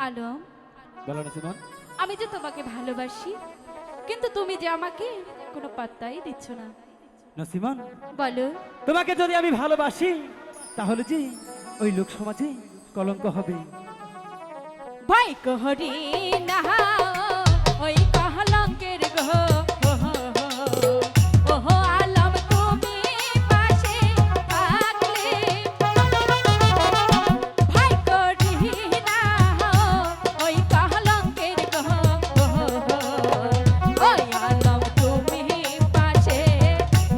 আলম, বলো নসিমন। আমি যে তোমাকে ভালোবাসি, কিন্তু তুমি যে আমাকে কোনো পাত্তাই দিচ্ছ না। নসিমন, বলো। তোমাকে যদি আমি ভালোবাসি তাহলে যে ওই লোক সমাজে কলঙ্ক হবে। ভাই কহরি না ওই কলঙ্কের গো, ওহো আলম তুমি পাশে থাকলে। ভাই কহরি না ওই কলঙ্কের গো, ওই আলম তুমি পাশে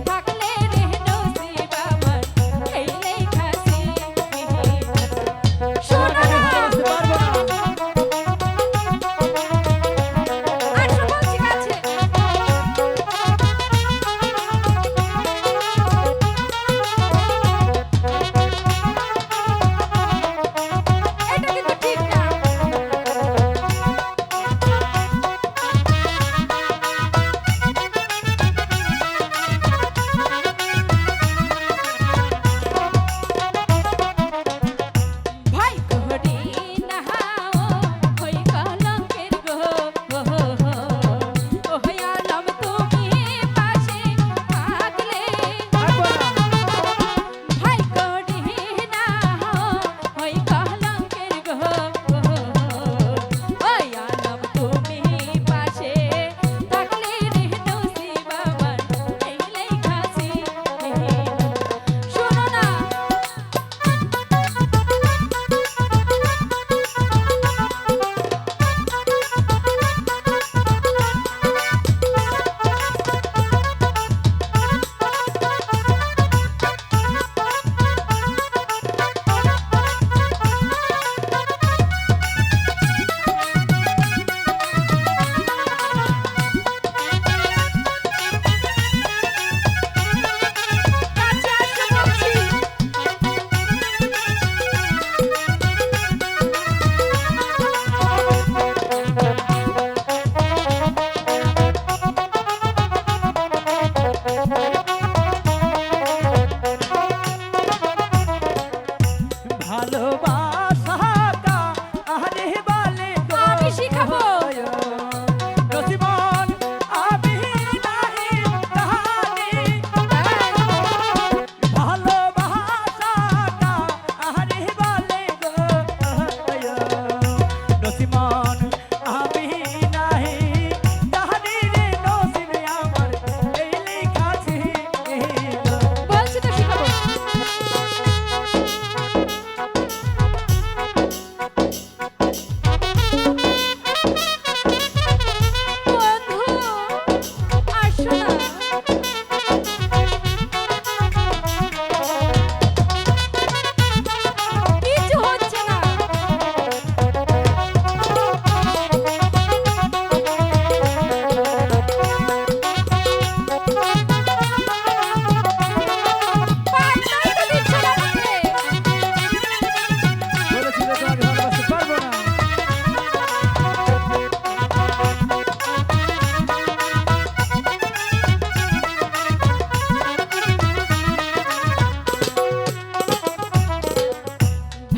থাকলে রে নসিব আমার এই লেখাছি। শোনো আমি না, ভালোবাসতে পারবো না। আটশো বলছি কাছে। এটা কিন্তু ঠিক না। ভাই কহরি না ওই কলঙ্কের গো, ওই আলম তুমি পাশে থাকলে। থাকবো না। ভাই কহরি না ওই কলঙ্কের গো, ওই আলম তুমি পাশে থাকলে রে নসিব আমার এই লেখাছি। শোনো না, কাছে আসো বলছি। ভালোবাসাটা আরে বলে গো, আমি শিখাবো। নসিমন, আমি নাহি তাহারি। ভালোবাসাটা আরে বলে গো, নসিমন, আমি নাহি তাহারি রে নসিব আমার এই লেখাছি। বলছি তো শিখাবো। বন্ধু, আসো না। কিছু হচ্ছে না। পাত্তাই তো দিচ্ছ না আমাকে। বলেছিল তো আমি ভালোবাসতে পারবো না।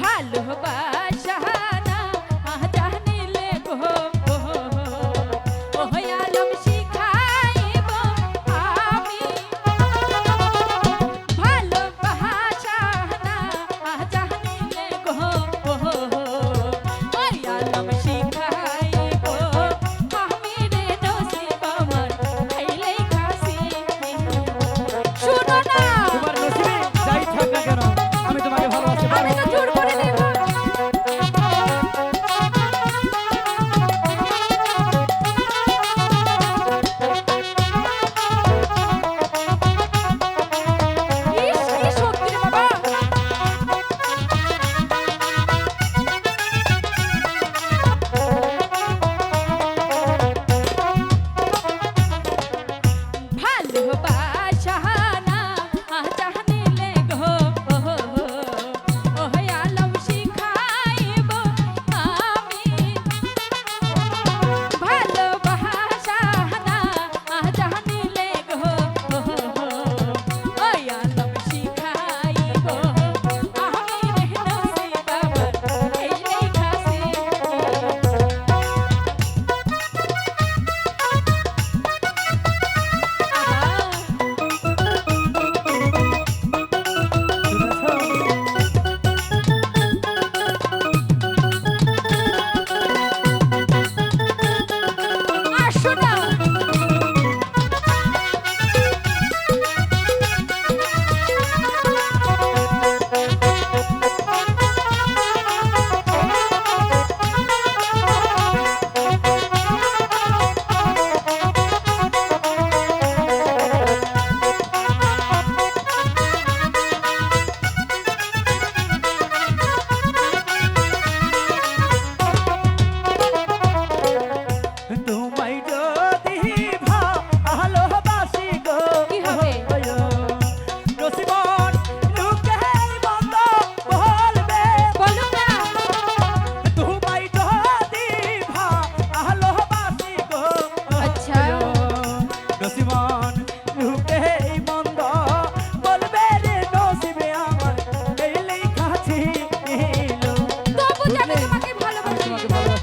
ভালোবাসা না জানিলে গো, ওই আলম শিখাইব আমি। ভালোবাসা না জানিলে গো, ওই আলম শিখাইব আমি রে নসিব আমার এই লেখাছি। শোনো না, তোমার নসিবে যাই থাক না কেন, আমি তোমাকে ভালোবাসতে আমি পারবো তো জোর করে দেব। ইস, কি শক্তি রে বাবা।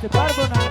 বুঝতে পারবো না।